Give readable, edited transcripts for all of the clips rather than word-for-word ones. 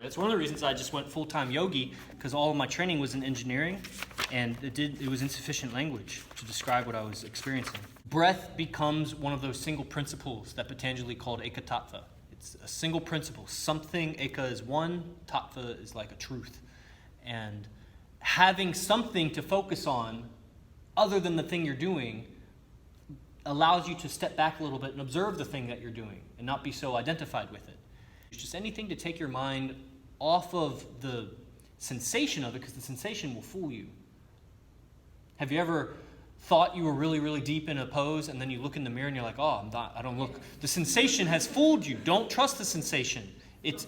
It's one of the reasons I just went full-time yogi, because all of my training was in engineering, and it was insufficient language to describe what I was experiencing. Breath becomes one of those single principles that Patanjali called eka tattva. It's a single principle. Something, eka is one, tattva is like a truth. And having something to focus on other than the thing you're doing allows you to step back a little bit and observe the thing that you're doing and not be so identified with it. It's just anything to take your mind off of the sensation of it, because the sensation will fool you. Have you ever thought you were really, really deep in a pose, and then you look in the mirror and you're like, oh, I don't look. The sensation has fooled you. Don't trust the sensation. It's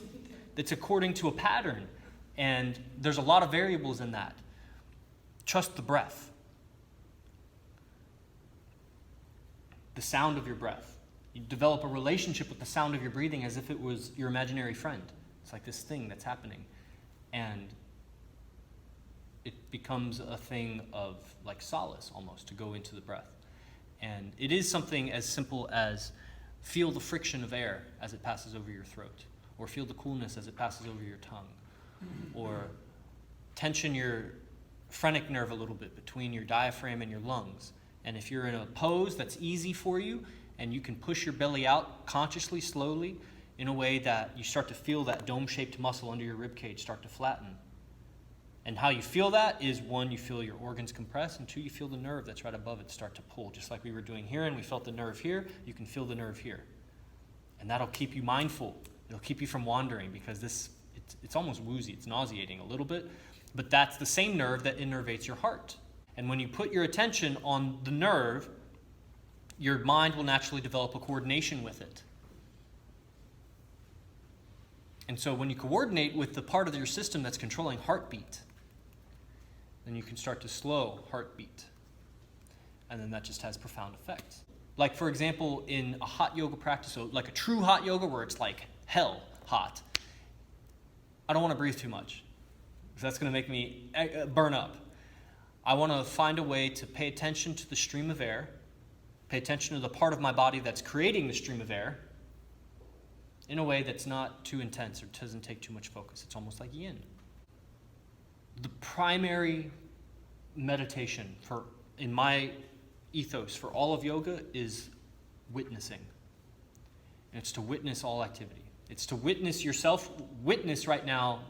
according to a pattern, and there's a lot of variables in that. Trust the breath. The sound of your breath. You develop a relationship with the sound of your breathing as if it was your imaginary friend. It's like this thing that's happening. And it becomes a thing of like solace almost to go into the breath. And it is something as simple as feel the friction of air as it passes over your throat, or feel the coolness as it passes over your tongue, or tension your phrenic nerve a little bit between your diaphragm and your lungs. And if you're in a pose that's easy for you, and you can push your belly out consciously, slowly, in a way that you start to feel that dome-shaped muscle under your ribcage start to flatten. And how you feel that is, one, you feel your organs compress, and two, you feel the nerve that's right above it start to pull, just like we were doing here, and we felt the nerve here, you can feel the nerve here. And that'll keep you mindful. It'll keep you from wandering, because it's almost woozy, it's nauseating a little bit, but that's the same nerve that innervates your heart. And when you put your attention on the nerve, your mind will naturally develop a coordination with it. And so when you coordinate with the part of your system that's controlling heartbeat, then you can start to slow heartbeat. And then that just has profound effects. Like, for example, in a hot yoga practice, so like a true hot yoga where it's like hell hot, I don't want to breathe too much, because that's going to make me burn up. I want to find a way to pay attention to the stream of air, pay attention to the part of my body that's creating the stream of air in a way that's not too intense or doesn't take too much focus. It's almost like yin. The primary meditation in my ethos for all of yoga is witnessing. And it's to witness all activity. It's to witness yourself. Witness right now,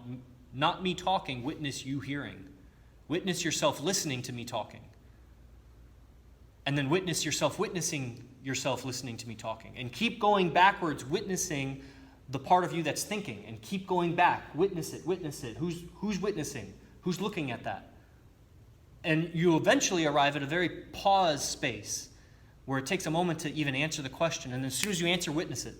not me talking, witness you hearing. Witness yourself listening to me talking. And then witness yourself witnessing yourself listening to me talking. And keep going backwards, witnessing the part of you that's thinking. And keep going back. Witness it, witness it. Who's witnessing? Who's looking at that? And you eventually arrive at a very pause space where it takes a moment to even answer the question. And as soon as you answer, witness it.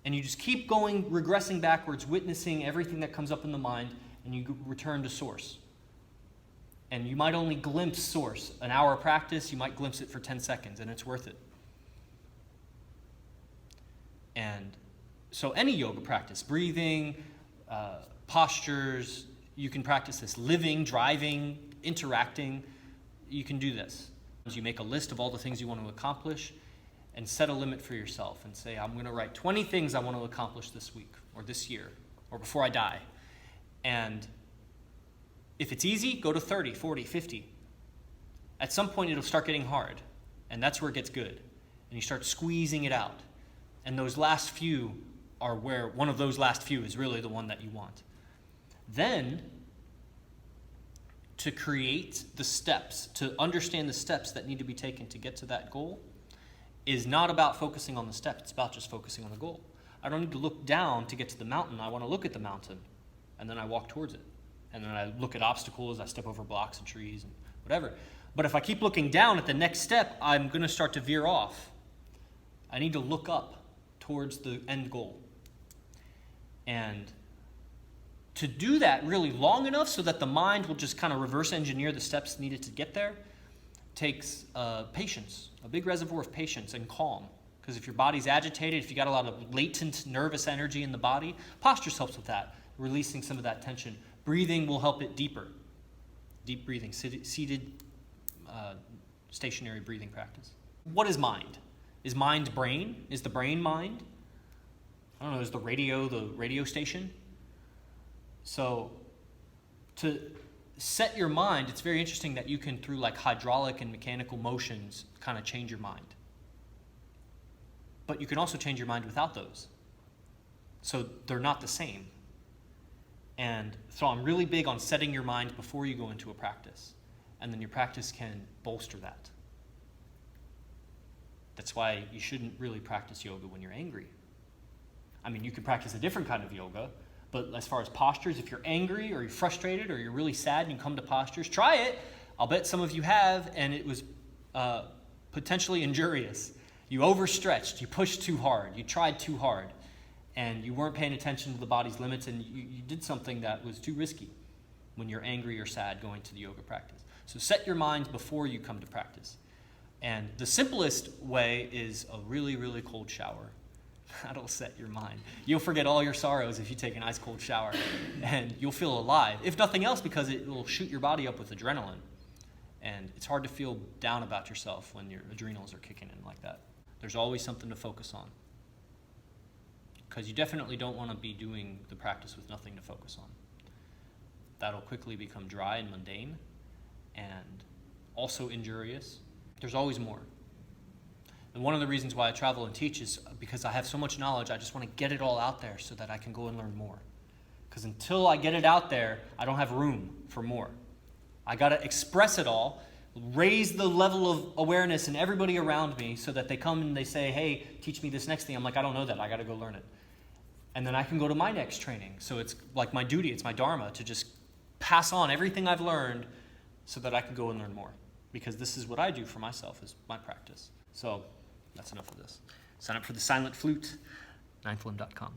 And you just keep going, regressing backwards, witnessing everything that comes up in the mind, and you return to source. And you might only glimpse source. An hour of practice, you might glimpse it for 10 seconds, and it's worth it. And so any yoga practice, breathing, postures, you can practice this. Living, driving, interacting, you can do this. You make a list of all the things you want to accomplish and set a limit for yourself and say, I'm going to write 20 things I want to accomplish this week or this year or before I die. And if it's easy, go to 30, 40, 50. At some point, it'll start getting hard, and that's where it gets good. And you start squeezing it out. And those last few are where one of those last few is really the one that you want. Then, to create the steps, to understand the steps that need to be taken to get to that goal, is not about focusing on the steps. It's about just focusing on the goal. I don't need to look down to get to the mountain. I want to look at the mountain, and then I walk towards it. And then I look at obstacles, I step over blocks and trees and whatever. But if I keep looking down at the next step, I'm going to start to veer off. I need to look up towards the end goal. And to do that really long enough so that the mind will just kind of reverse engineer the steps needed to get there takes patience, a big reservoir of patience and calm. Because if your body's agitated, if you got a lot of latent nervous energy in the body, postures helps with that, releasing some of that tension. Breathing will help it deeper. Deep breathing, seated, stationary breathing practice. What is mind? Is mind brain? Is the brain mind? I don't know, is the radio station? So to set your mind, it's very interesting that you can, through like hydraulic and mechanical motions, kind of change your mind. But you can also change your mind without those. So they're not the same. And so I'm really big on setting your mind before you go into a practice. And then your practice can bolster that. That's why you shouldn't really practice yoga when you're angry. I mean, you can practice a different kind of yoga, but as far as postures, if you're angry or you're frustrated or you're really sad and you come to postures, try it. I'll bet some of you have, and it was potentially injurious. You overstretched, you pushed too hard, you tried too hard, and you weren't paying attention to the body's limits, and you did something that was too risky when you're angry or sad going to the yoga practice. So set your mind before you come to practice. And the simplest way is a really, really cold shower. That'll set your mind. You'll forget all your sorrows if you take an ice cold shower, and you'll feel alive. If nothing else, because it will shoot your body up with adrenaline. And it's hard to feel down about yourself when your adrenals are kicking in like that. There's always something to focus on. Because you definitely don't want to be doing the practice with nothing to focus on. That'll quickly become dry and mundane, and also injurious. There's always more. And one of the reasons why I travel and teach is because I have so much knowledge, I just want to get it all out there so that I can go and learn more. Because until I get it out there, I don't have room for more. I got to express it all, raise the level of awareness in everybody around me so that they come and they say, hey, teach me this next thing. I'm like, I don't know that. I got to go learn it. And then I can go to my next training. So it's like my duty, it's my dharma to just pass on everything I've learned so that I can go and learn more. Because this is what I do for myself, is my practice. So that's enough of this. Sign up for the Silent Flute, ninthlimb.com.